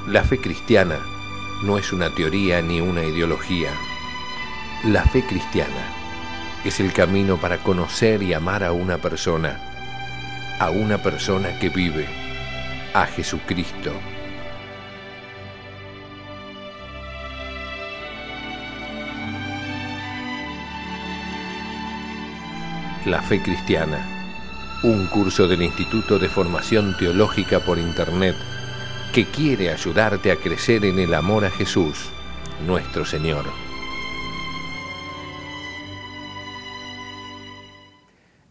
La fe cristiana no es una teoría ni una ideología. La fe cristiana es el camino para conocer y amar a una persona que vive, a Jesucristo. La fe cristiana, un curso del Instituto de Formación Teológica por Internet que quiere ayudarte a crecer en el amor a Jesús, nuestro Señor.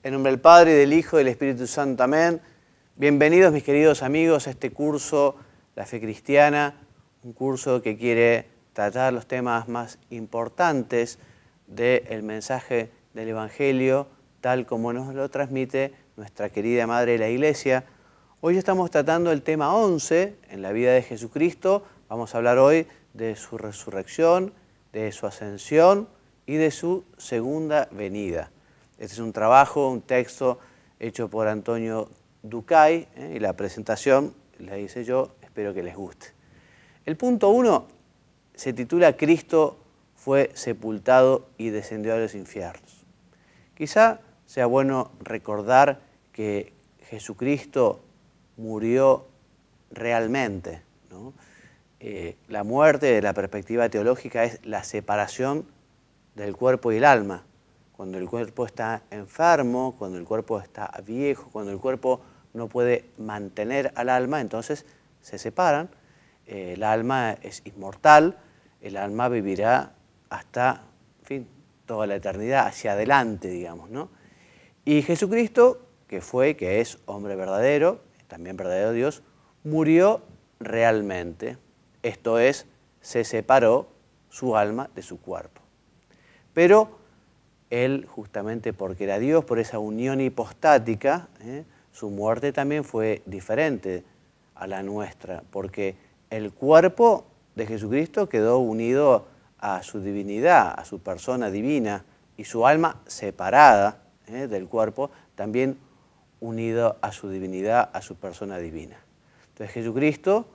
En nombre del Padre, y del Hijo, y del Espíritu Santo. Amén. Bienvenidos, mis queridos amigos, a este curso, La Fe Cristiana, un curso que quiere tratar los temas más importantes del mensaje del Evangelio, tal como nos lo transmite nuestra querida Madre la Iglesia. Hoy estamos tratando el tema 11 en la vida de Jesucristo. Vamos a hablar hoy de su resurrección, de su ascensión y de su segunda venida. Este es un trabajo, un texto hecho por Antonio Ducay, y la presentación la hice yo, espero que les guste. El punto 1 se titula Cristo fue sepultado y descendió a los infiernos. Quizá sea bueno recordar que Jesucristo murió realmente, ¿no? La muerte, de la perspectiva teológica, es la separación del cuerpo y el alma. Cuando el cuerpo está enfermo, cuando el cuerpo está viejo, cuando el cuerpo no puede mantener al alma, entonces se separan. El alma es inmortal, el alma vivirá hasta, en fin, toda la eternidad, hacia adelante, digamos, ¿no? Y Jesucristo, que es hombre verdadero, también verdadero Dios, murió realmente. Esto es, se separó su alma de su cuerpo. Pero Él, justamente porque era Dios, por esa unión hipostática, su muerte también fue diferente a la nuestra, porque el cuerpo de Jesucristo quedó unido a su divinidad, a su persona divina, y su alma separada del cuerpo, también unido a su divinidad, a su persona divina. Entonces Jesucristo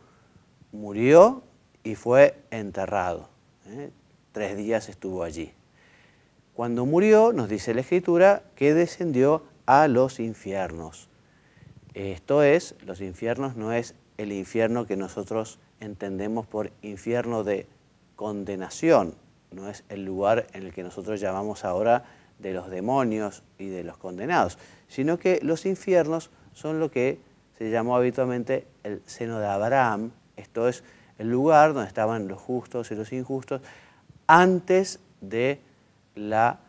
murió y fue enterrado. 3 días estuvo allí. Cuando murió, nos dice la Escritura, que descendió a los infiernos. Esto es, los infiernos no es el infierno que nosotros entendemos por infierno de condenación, no es el lugar en el que nosotros llamamos ahora de los demonios y de los condenados, sino que los infiernos son lo que se llamó habitualmente el seno de Abraham. Esto es el lugar donde estaban los justos y los injustos antes de la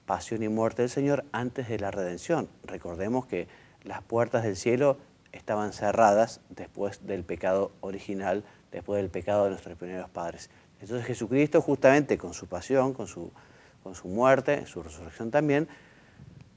pasión y muerte del Señor, antes de la redención. Recordemos que las puertas del cielo estaban cerradas después del pecado original, después del pecado de nuestros primeros padres. Entonces Jesucristo, justamente con su pasión, con su muerte, su resurrección también,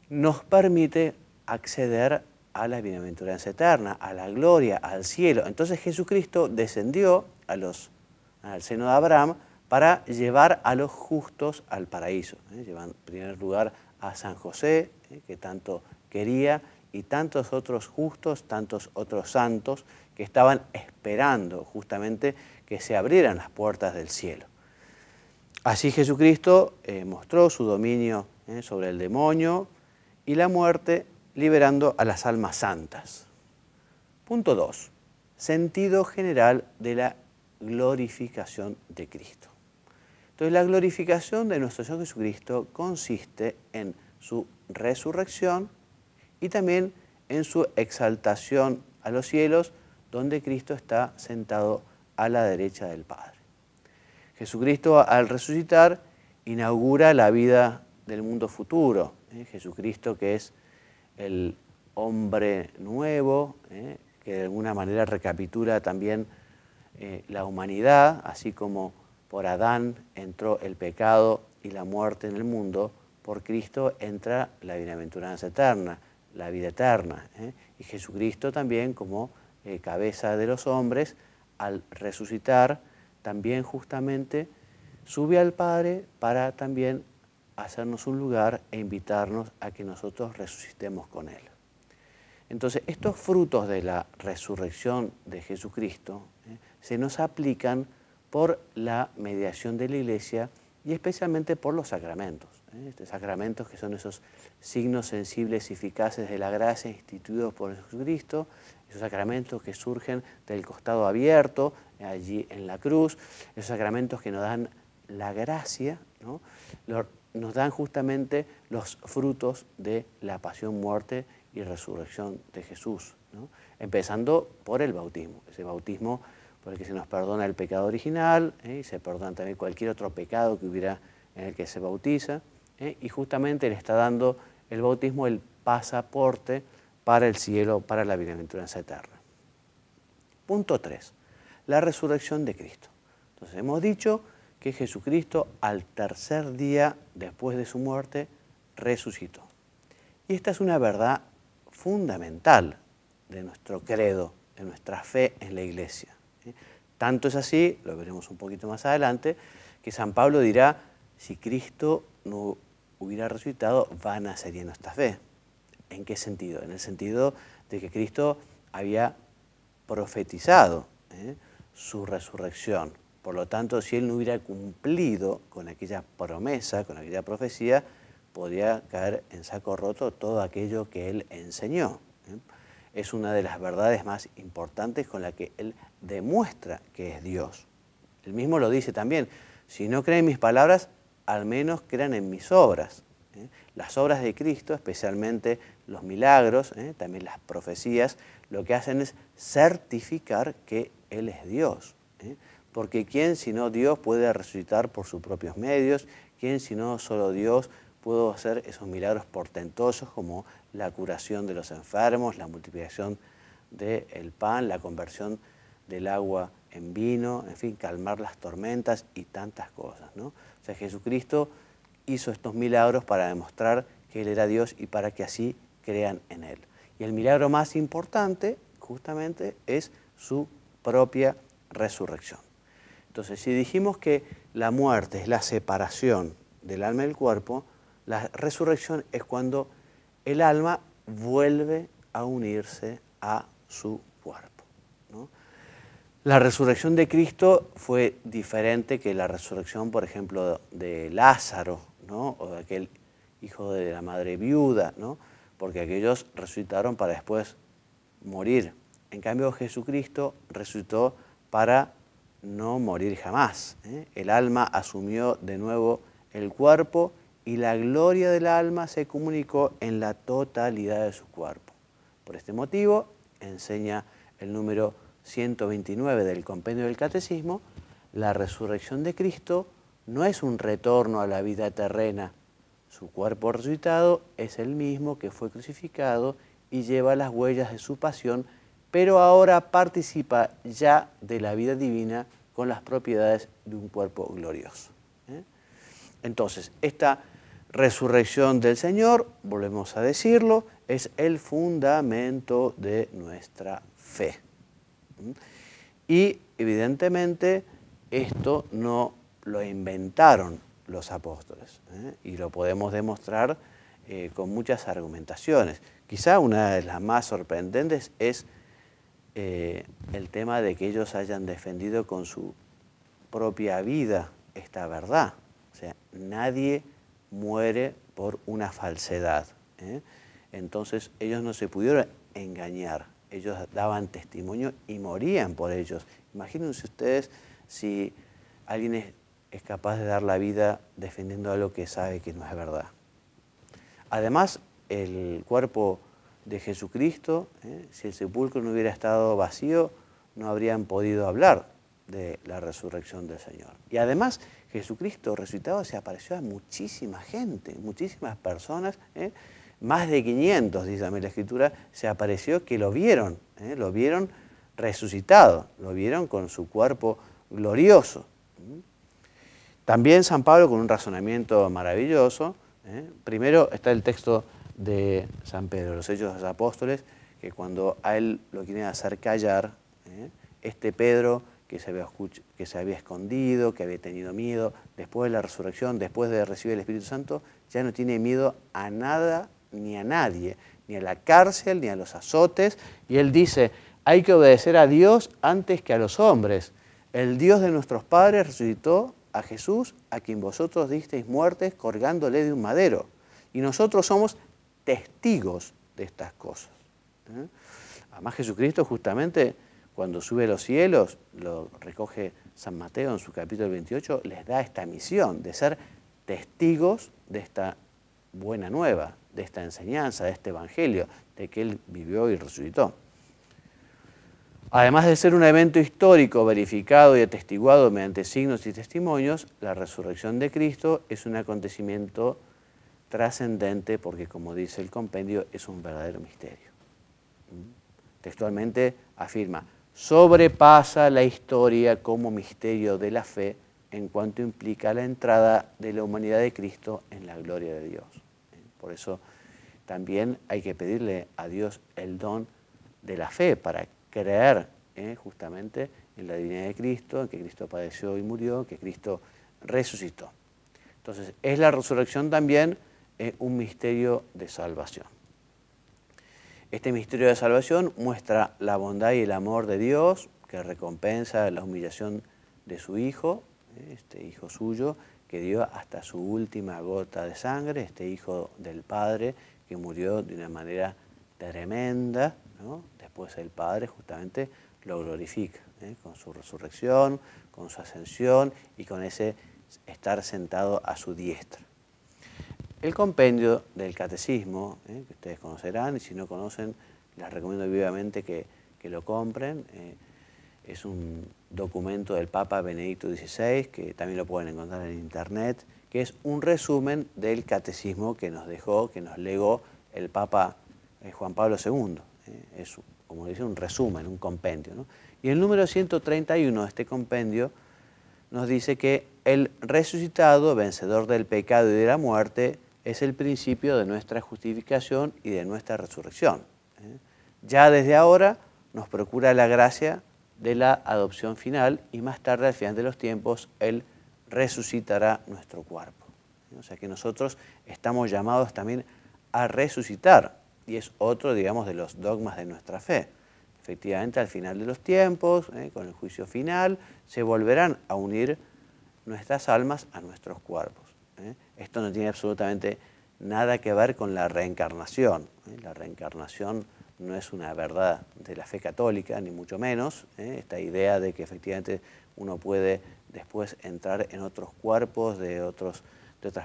nos permite acceder a la bienaventuranza eterna, a la gloria, al cielo. Entonces Jesucristo descendió al seno de Abraham para llevar a los justos al paraíso. Llevan en primer lugar a San José, que tanto quería, y tantos otros justos, tantos otros santos que estaban esperando justamente que se abrieran las puertas del cielo. Así Jesucristo mostró su dominio sobre el demonio y la muerte, liberando a las almas santas. Punto 2. Sentido general de la glorificación de Cristo. Entonces, la glorificación de nuestro Señor Jesucristo consiste en su resurrección y también en su exaltación a los cielos, donde Cristo está sentado a la derecha del Padre. Jesucristo, al resucitar, inaugura la vida del mundo futuro. Jesucristo, que es el hombre nuevo, que de alguna manera recapitula también la humanidad, así como por Adán entró el pecado y la muerte en el mundo, por Cristo entra la bienaventuranza eterna, la vida eterna. Y Jesucristo también, como cabeza de los hombres, al resucitar, también justamente sube al Padre para también hacernos un lugar e invitarnos a que nosotros resucitemos con Él. Entonces, estos frutos de la resurrección de Jesucristo se nos aplican por la mediación de la Iglesia y especialmente por los sacramentos. Sacramentos que son esos signos sensibles y eficaces de la gracia instituidos por Jesucristo, esos sacramentos que surgen del costado abierto, allí en la cruz, esos sacramentos que nos dan la gracia, ¿no? Nos dan justamente los frutos de la pasión, muerte y resurrección de Jesús, ¿no? Empezando por el bautismo, ese bautismo por el que se nos perdona el pecado original, y se perdona también cualquier otro pecado que hubiera en el que se bautiza, y justamente le está dando el bautismo el pasaporte para el cielo, para la bienaventuranza eterna. Punto 3. La resurrección de Cristo. Entonces hemos dicho que Jesucristo al tercer día después de su muerte resucitó. Y esta es una verdad fundamental de nuestro credo, de nuestra fe en la Iglesia. Tanto es así, lo veremos un poquito más adelante, que San Pablo dirá, si Cristo no hubiera resucitado, vana sería nuestra fe. ¿En qué sentido? En el sentido de que Cristo había profetizado su resurrección. Por lo tanto, si Él no hubiera cumplido con aquella promesa, con aquella profecía, podría caer en saco roto todo aquello que Él enseñó. Es una de las verdades más importantes con la que Él demuestra que es Dios. Él mismo lo dice también, si no creen mis palabras, al menos crean en mis obras. Las obras de Cristo, especialmente los milagros, también las profecías, lo que hacen es certificar que Él es Dios. Porque ¿quién sino Dios puede resucitar por sus propios medios? ¿Quién sino solo Dios puede hacer esos milagros portentosos como la curación de los enfermos, la multiplicación del pan, la conversión del agua en vino, en fin, calmar las tormentas y tantas cosas, ¿no? O sea, Jesucristo hizo estos milagros para demostrar que Él era Dios y para que así crean en Él. Y el milagro más importante, justamente, es su propia resurrección. Entonces, si dijimos que la muerte es la separación del alma del cuerpo, la resurrección es cuando el alma vuelve a unirse a su cuerpo, ¿no? La resurrección de Cristo fue diferente que la resurrección, por ejemplo, de Lázaro, ¿no? O de aquel hijo de la madre viuda, ¿no? Porque aquellos resucitaron para después morir. En cambio, Jesucristo resucitó para no morir jamás. El alma asumió de nuevo el cuerpo y la gloria del alma se comunicó en la totalidad de su cuerpo. Por este motivo, enseña el número 129 del Compendio del Catecismo, la resurrección de Cristo no es un retorno a la vida terrena. Su cuerpo resucitado es el mismo que fue crucificado y lleva las huellas de su pasión, pero ahora participa ya de la vida divina con las propiedades de un cuerpo glorioso. Entonces, esta resurrección del Señor, volvemos a decirlo, es el fundamento de nuestra fe. Y evidentemente esto no lo inventaron los apóstoles, y lo podemos demostrar con muchas argumentaciones. Quizá una de las más sorprendentes es el tema de que ellos hayan defendido con su propia vida esta verdad. O sea, nadie muere por una falsedad. Entonces ellos no se pudieron engañar, ellos daban testimonio y morían por ellos. Imagínense ustedes si alguien es capaz de dar la vida defendiendo algo que sabe que no es verdad. Además, el cuerpo de Jesucristo, si el sepulcro no hubiera estado vacío, no habrían podido hablar de la resurrección del Señor. Y además, Jesucristo resucitado se apareció a muchísima gente, muchísimas personas, más de 500, dice también la Escritura, se apareció que lo vieron resucitado, lo vieron con su cuerpo glorioso. También San Pablo, con un razonamiento maravilloso, primero está el texto de San Pedro, los Hechos de los Apóstoles, que cuando a él lo quieren hacer callar, este Pedro que se había escondido, que había tenido miedo, después de la resurrección, después de recibir el Espíritu Santo, ya no tiene miedo a nada ni a nadie, ni a la cárcel, ni a los azotes. Y él dice, hay que obedecer a Dios antes que a los hombres. El Dios de nuestros padres resucitó a Jesús, a quien vosotros disteis muertes colgándole de un madero. Y nosotros somos testigos de estas cosas. Además, Jesucristo justamente cuando sube a los cielos, lo recoge San Mateo en su capítulo 28, les da esta misión de ser testigos de esta buena nueva, de esta enseñanza, de este evangelio, de que Él vivió y resucitó. Además de ser un evento histórico verificado y atestiguado mediante signos y testimonios, la resurrección de Cristo es un acontecimiento trascendente porque, como dice el compendio, es un verdadero misterio. Textualmente afirma, sobrepasa la historia como misterio de la fe en cuanto implica la entrada de la humanidad de Cristo en la gloria de Dios. Por eso también hay que pedirle a Dios el don de la fe para creer justamente en la divinidad de Cristo, en que Cristo padeció y murió, que Cristo resucitó. Entonces, es la resurrección también un misterio de salvación. Este misterio de salvación muestra la bondad y el amor de Dios, que recompensa la humillación de su Hijo, este Hijo suyo, que dio hasta su última gota de sangre, este Hijo del Padre, que murió de una manera tremenda, ¿no? Después el Padre justamente lo glorifica, con su resurrección, con su ascensión y con ese estar sentado a su diestra. El compendio del Catecismo, que ustedes conocerán, y si no conocen, les recomiendo vivamente que lo compren. Es un documento del Papa Benedicto XVI, que también lo pueden encontrar en internet, que es un resumen del Catecismo que nos dejó, que nos legó el Papa Juan Pablo II. Es, como dice, un resumen, un compendio, ¿no? Y el número 131 de este compendio nos dice que el resucitado, vencedor del pecado y de la muerte, es el principio de nuestra justificación y de nuestra resurrección. Ya desde ahora nos procura la gracia de la adopción final y más tarde, al final de los tiempos, Él resucitará nuestro cuerpo. O sea que nosotros estamos llamados también a resucitar y es otro, digamos, de los dogmas de nuestra fe. Efectivamente, al final de los tiempos, con el juicio final, se volverán a unir nuestras almas a nuestros cuerpos. Esto no tiene absolutamente nada que ver con la reencarnación. La reencarnación no es una verdad de la fe católica, ni mucho menos. Esta idea de que efectivamente uno puede después entrar en otros cuerpos de otras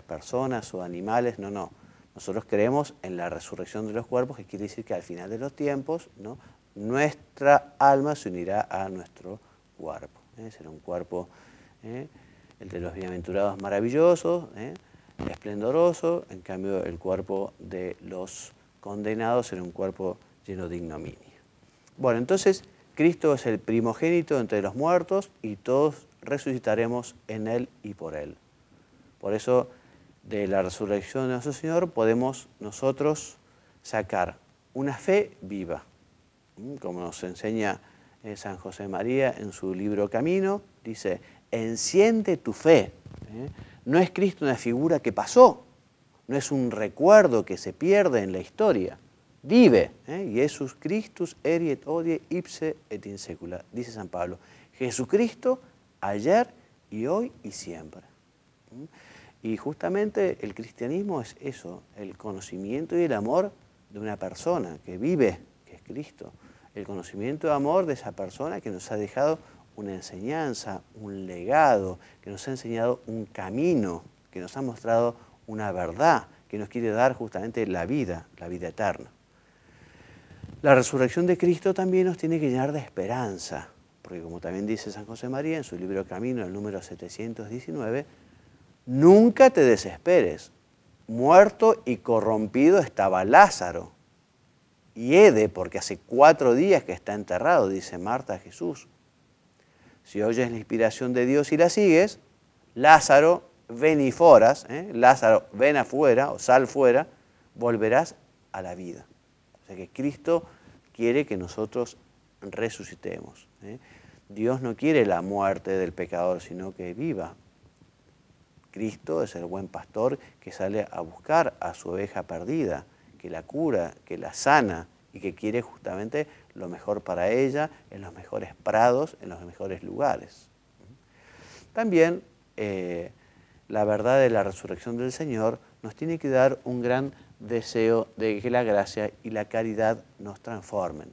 personas o animales, no. Nosotros creemos en la resurrección de los cuerpos, que quiere decir que al final de los tiempos, ¿no?, nuestra alma se unirá a nuestro cuerpo. Será un cuerpo, el de los bienaventurados maravillosos, esplendoroso, en cambio el cuerpo de los condenados será un cuerpo lleno de ignominia. Bueno, entonces Cristo es el primogénito entre los muertos y todos resucitaremos en Él y por Él. Por eso, de la resurrección de nuestro Señor podemos nosotros sacar una fe viva, como nos enseña San José María en su libro Camino, dice, enciende tu fe. No es Cristo una figura que pasó, no es un recuerdo que se pierde en la historia. Vive, Jesus Christus eriet hodie ipse et in secula, dice San Pablo. Jesucristo ayer y hoy y siempre. Y justamente el cristianismo es eso, el conocimiento y el amor de una persona que vive, que es Cristo. El conocimiento y amor de esa persona que nos ha dejado una enseñanza, un legado, que nos ha enseñado un camino, que nos ha mostrado una verdad, que nos quiere dar justamente la vida eterna. La resurrección de Cristo también nos tiene que llenar de esperanza, porque como también dice San José María en su libro Camino, el número 719, nunca te desesperes, muerto y corrompido estaba Lázaro, y hede porque hace 4 días que está enterrado, dice Marta a Jesús. Si oyes la inspiración de Dios y la sigues, Lázaro, ven y foras, Lázaro, ven afuera o sal fuera, volverás a la vida. O sea que Cristo quiere que nosotros resucitemos. Dios no quiere la muerte del pecador, sino que viva. Cristo es el buen pastor que sale a buscar a su oveja perdida, que la cura, que la sana y que quiere justamente lo mejor para ella, en los mejores prados, en los mejores lugares. También la verdad de la resurrección del Señor nos tiene que dar un gran deseo de que la gracia y la caridad nos transformen.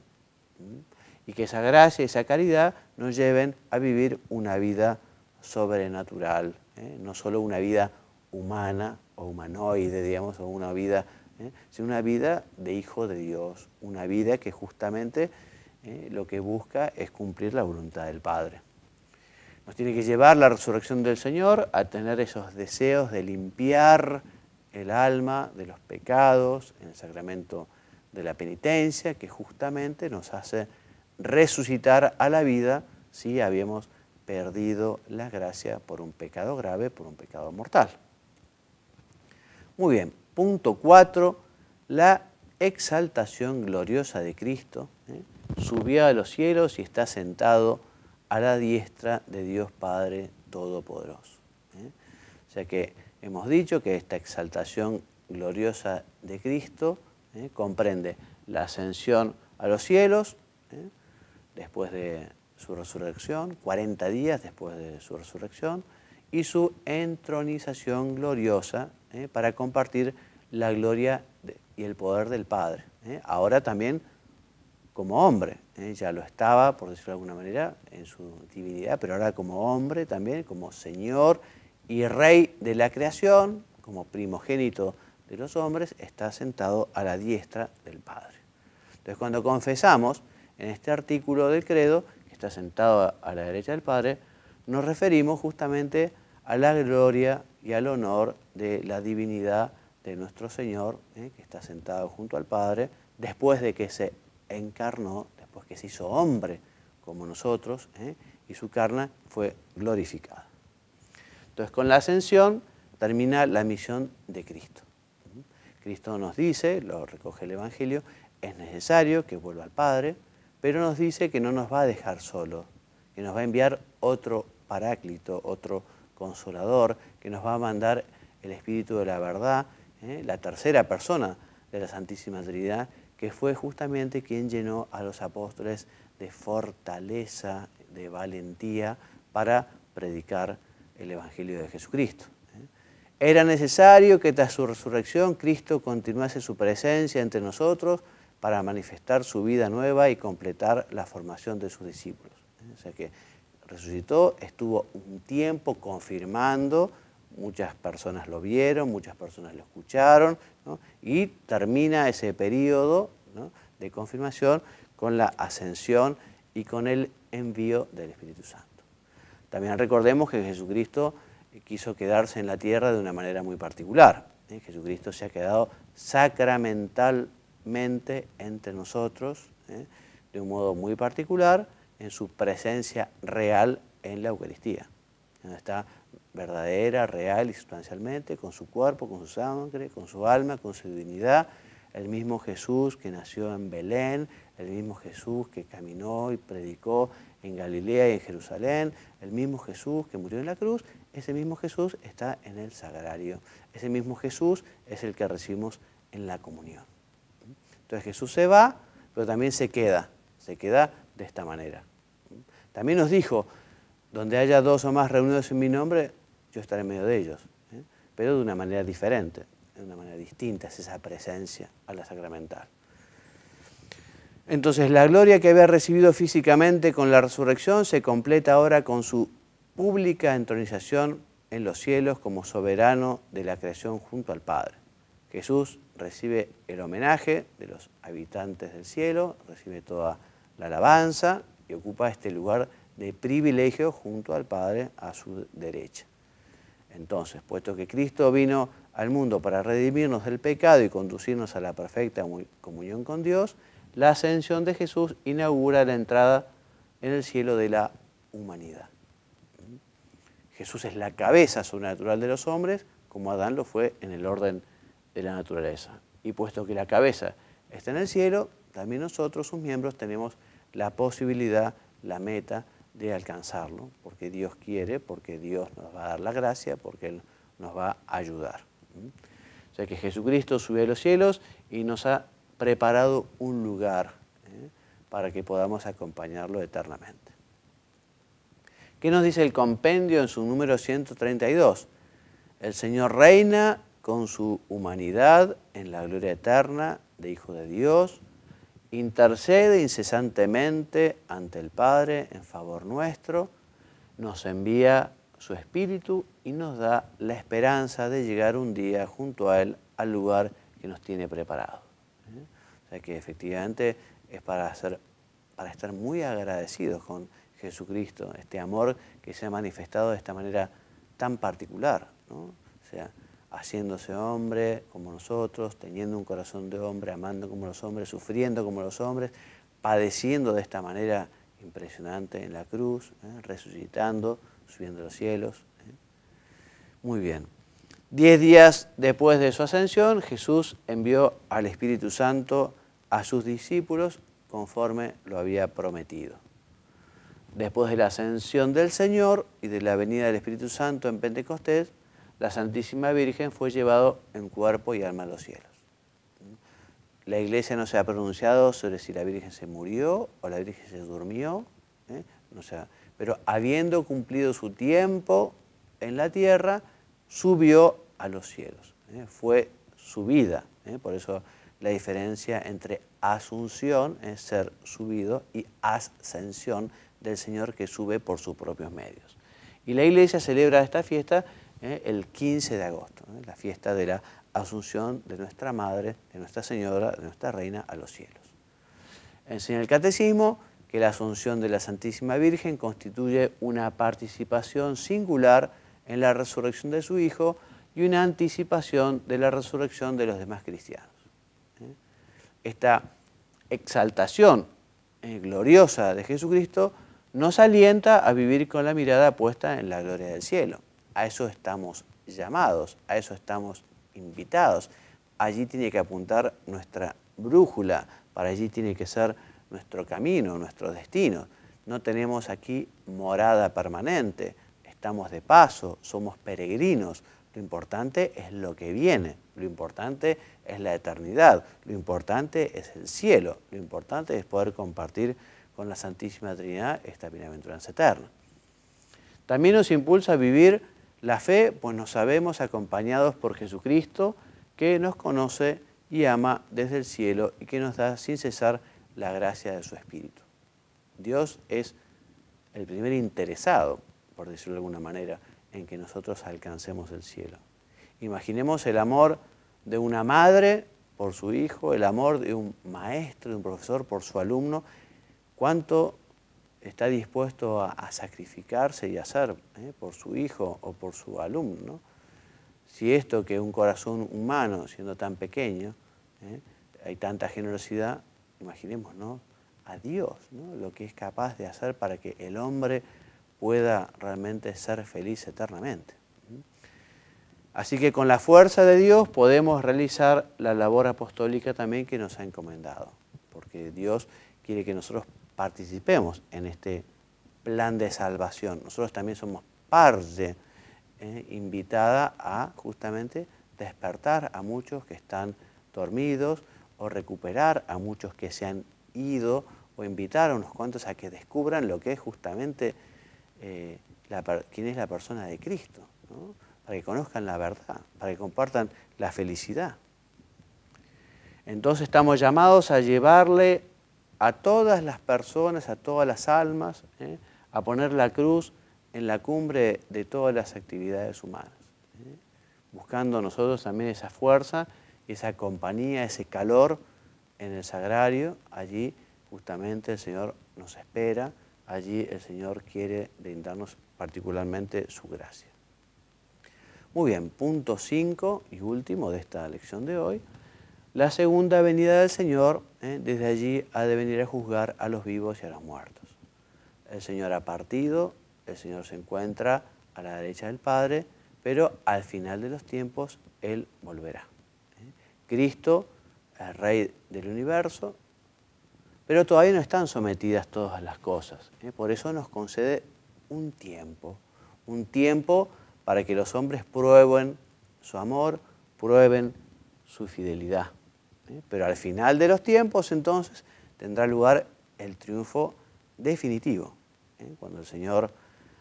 Y que esa gracia y esa caridad nos lleven a vivir una vida sobrenatural, no solo una vida humana o humanoide, digamos, o una vida, sino una vida de hijo de Dios, una vida que justamente lo que busca es cumplir la voluntad del Padre. Nos tiene que llevar la resurrección del Señor a tener esos deseos de limpiar el alma de los pecados en el sacramento de la penitencia, que justamente nos hace resucitar a la vida si habíamos perdido la gracia por un pecado grave, por un pecado mortal. Muy bien, punto 4, la exaltación gloriosa de Cristo. Subió a los cielos y está sentado a la diestra de Dios Padre Todopoderoso. O sea que hemos dicho que esta exaltación gloriosa de Cristo comprende la ascensión a los cielos, después de su resurrección, 40 días después de su resurrección, y su entronización gloriosa para compartir la gloria y el poder del Padre. Ahora también como hombre, ya lo estaba, por decirlo de alguna manera, en su divinidad, pero ahora como hombre también, como Señor y Rey de la creación, como primogénito de los hombres, está sentado a la diestra del Padre. Entonces, cuando confesamos en este artículo del credo, que está sentado a la derecha del Padre, nos referimos justamente a la gloria y al honor de la divinidad de nuestro Señor, que está sentado junto al Padre, después de que se encarnó, después que se hizo hombre como nosotros, y su carne fue glorificada. Entonces, con la ascensión termina la misión de Cristo. Cristo nos dice, lo recoge el Evangelio, es necesario que vuelva al Padre, pero nos dice que no nos va a dejar solos, que nos va a enviar otro paráclito, otro consolador, que nos va a mandar el Espíritu de la verdad, la tercera persona de la Santísima Trinidad, que fue justamente quien llenó a los apóstoles de fortaleza, de valentía para predicar el Evangelio de Jesucristo. Era necesario que tras su resurrección Cristo continuase su presencia entre nosotros para manifestar su vida nueva y completar la formación de sus discípulos. O sea que resucitó, estuvo un tiempo confirmando, muchas personas lo vieron, muchas personas lo escucharon, ¿no? Y termina ese periodo, ¿no?, de confirmación con la ascensión y con el envío del Espíritu Santo. También recordemos que Jesucristo quiso quedarse en la tierra de una manera muy particular. Jesucristo se ha quedado sacramentalmente entre nosotros, de un modo muy particular, en su presencia real en la Eucaristía, donde está verdadera, real y sustancialmente, con su cuerpo, con su sangre, con su alma, con su divinidad, el mismo Jesús que nació en Belén, el mismo Jesús que caminó y predicó en Galilea y en Jerusalén, el mismo Jesús que murió en la cruz, ese mismo Jesús está en el sagrario, ese mismo Jesús es el que recibimos en la comunión. Entonces Jesús se va, pero también se queda de esta manera. También nos dijo, donde haya dos o más reunidos en mi nombre, yo estaré en medio de ellos, pero de una manera diferente, de una manera distinta, es esa presencia a la sacramental. Entonces, la gloria que había recibido físicamente con la resurrección se completa ahora con su pública entronización en los cielos como soberano de la creación junto al Padre. Jesús recibe el homenaje de los habitantes del cielo, recibe toda la alabanza y ocupa este lugar de privilegio junto al Padre a su derecha. Entonces, puesto que Cristo vino al mundo para redimirnos del pecado y conducirnos a la perfecta comunión con Dios, la ascensión de Jesús inaugura la entrada en el cielo de la humanidad. Jesús es la cabeza sobrenatural de los hombres, como Adán lo fue en el orden de la naturaleza. Y puesto que la cabeza está en el cielo, también nosotros, sus miembros, tenemos la posibilidad, la meta de alcanzarlo, porque Dios quiere, porque Dios nos va a dar la gracia, porque Él nos va a ayudar. O sea que Jesucristo subió a los cielos y nos ha preparado un lugar para que podamos acompañarlo eternamente. ¿Qué nos dice el compendio en su número 132? El Señor reina con su humanidad en la gloria eterna de Hijo de Dios, intercede incesantemente ante el Padre en favor nuestro, nos envía su Espíritu y nos da la esperanza de llegar un día junto a Él al lugar que nos tiene preparado. O sea que efectivamente es para estar muy agradecidos con Jesucristo, este amor que se ha manifestado de esta manera tan particular, ¿no? O sea, haciéndose hombre como nosotros, teniendo un corazón de hombre, amando como los hombres, sufriendo como los hombres, padeciendo de esta manera impresionante en la cruz, resucitando, subiendo a los cielos. Muy bien. 10 días después de su ascensión, Jesús envió al Espíritu Santo a sus discípulos conforme lo había prometido. Después de la ascensión del Señor y de la venida del Espíritu Santo en Pentecostés, la Santísima Virgen fue llevada en cuerpo y alma a los cielos. La Iglesia no se ha pronunciado sobre si la Virgen se murió o la Virgen se durmió, pero habiendo cumplido su tiempo en la tierra, subió a los cielos. Fue subida. Por eso la diferencia entre asunción, es ser subido, y ascensión del Señor que sube por sus propios medios. Y la Iglesia celebra esta fiesta el 15 de agosto, la fiesta de la Asunción de nuestra Madre, de Nuestra Señora, de nuestra Reina a los cielos. Enseña el Catecismo que la Asunción de la Santísima Virgen constituye una participación singular en la resurrección de su Hijo y una anticipación de la resurrección de los demás cristianos. Esta exaltación gloriosa de Jesucristo nos alienta a vivir con la mirada puesta en la gloria del cielo. A eso estamos llamados, a eso estamos invitados. Allí tiene que apuntar nuestra brújula, para allí tiene que ser nuestro camino, nuestro destino. No tenemos aquí morada permanente, estamos de paso, somos peregrinos. Lo importante es lo que viene, lo importante es la eternidad, lo importante es el cielo, lo importante es poder compartir con la Santísima Trinidad esta bienaventuranza eterna. También nos impulsa a vivir la fe, pues nos sabemos acompañados por Jesucristo, que nos conoce y ama desde el cielo y que nos da sin cesar la gracia de su Espíritu. Dios es el primer interesado, por decirlo de alguna manera, en que nosotros alcancemos el cielo. Imaginemos el amor de una madre por su hijo, el amor de un maestro, de un profesor por su alumno, cuánto está dispuesto a sacrificarse y hacer por su hijo o por su alumno. Si esto que un corazón humano, siendo tan pequeño, hay tanta generosidad, imaginemos, ¿no?, a Dios, ¿no?, lo que es capaz de hacer para que el hombre pueda realmente ser feliz eternamente. Así que con la fuerza de Dios podemos realizar la labor apostólica también que nos ha encomendado, porque Dios quiere que nosotros participemos en este plan de salvación. Nosotros también somos parte invitada a justamente despertar a muchos que están dormidos o recuperar a muchos que se han ido o invitar a unos cuantos a que descubran lo que es justamente quién es la persona de Cristo, ¿no?, para que conozcan la verdad, para que compartan la felicidad. Entonces estamos llamados a llevarle a todas las personas, a todas las almas, a poner la cruz en la cumbre de todas las actividades humanas, buscando nosotros también esa fuerza, esa compañía, ese calor en el sagrario. Allí justamente el Señor nos espera, allí el Señor quiere brindarnos particularmente su gracia. Muy bien, punto 5 y último de esta lección de hoy. La segunda venida del Señor, desde allí ha de venir a juzgar a los vivos y a los muertos. El Señor ha partido, el Señor se encuentra a la derecha del Padre, pero al final de los tiempos Él volverá. Cristo, el Rey del universo, pero todavía no están sometidas todas las cosas. Por eso nos concede un tiempo para que los hombres prueben su amor, prueben su fidelidad. Pero al final de los tiempos, entonces, tendrá lugar el triunfo definitivo, cuando el Señor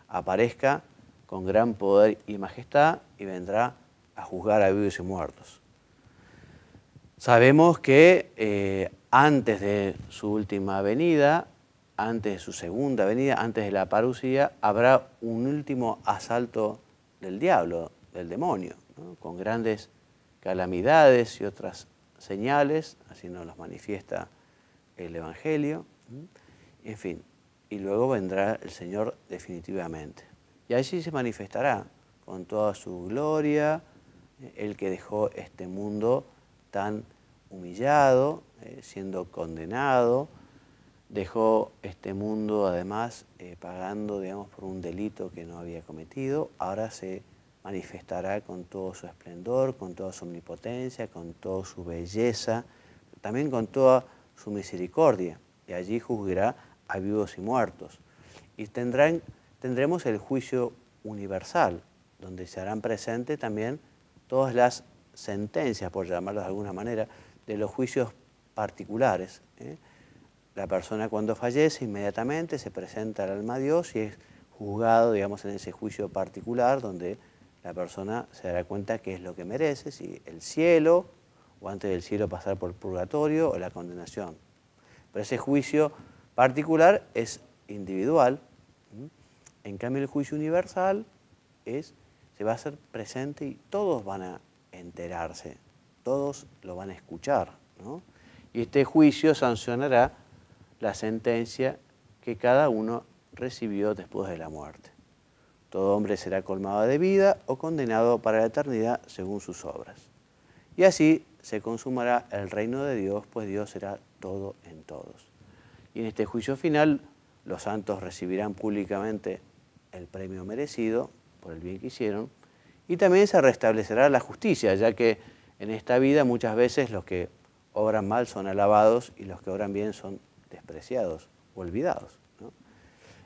aparezca con gran poder y majestad y vendrá a juzgar a vivos y muertos. Sabemos que antes de su última venida, antes de su segunda venida, antes de la parucía, habrá un último asalto del diablo, del demonio, ¿no? Con grandes calamidades y otras señales, así nos los manifiesta el Evangelio, en fin, y luego vendrá el Señor definitivamente. Y allí se manifestará con toda su gloria, el que dejó este mundo tan humillado, siendo condenado, dejó este mundo además pagando, digamos, por un delito que no había cometido. Ahora se manifestará con todo su esplendor, con toda su omnipotencia, con toda su belleza, también con toda su misericordia. Y allí juzgará a vivos y muertos. Y tendremos el juicio universal, donde se harán presentes también todas las sentencias, por llamarlas de alguna manera, de los juicios particulares. La persona cuando fallece inmediatamente se presenta al alma de Dios y es juzgado, digamos, en ese juicio particular donde la persona se dará cuenta qué es lo que merece, si el cielo o antes del cielo pasar por el purgatorio o la condenación. Pero ese juicio particular es individual. En cambio el juicio universal se va a hacer presente y todos van a enterarse, todos lo van a escuchar, ¿no? Y este juicio sancionará la sentencia que cada uno recibió después de la muerte. Todo hombre será colmado de vida o condenado para la eternidad según sus obras. Y así se consumará el reino de Dios, pues Dios será todo en todos. Y en este juicio final, los santos recibirán públicamente el premio merecido por el bien que hicieron, y también se restablecerá la justicia, ya que en esta vida muchas veces los que obran mal son alabados y los que obran bien son despreciados, olvidados, ¿no?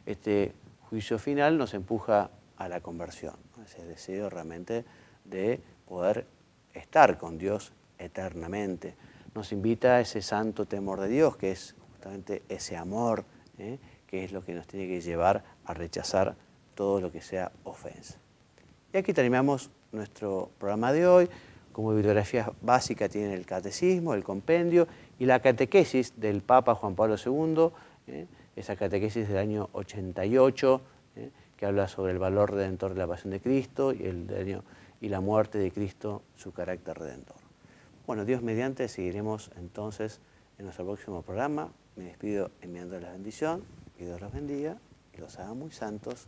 Este juicio final nos empuja a la conversión, ¿no? Ese deseo realmente de poder estar con Dios eternamente. Nos invita a ese santo temor de Dios, que es justamente ese amor, que es lo que nos tiene que llevar a rechazar todo lo que sea ofensa. Y aquí terminamos nuestro programa de hoy. Como bibliografía básica tienen el catecismo, el compendio y la catequesis del Papa Juan Pablo II, esa catequesis del año 88, que habla sobre el valor redentor de la pasión de Cristo y la muerte de Cristo, su carácter redentor. Bueno, Dios mediante, seguiremos entonces en nuestro próximo programa. Me despido enviando la bendición, que Dios los bendiga y los haga muy santos.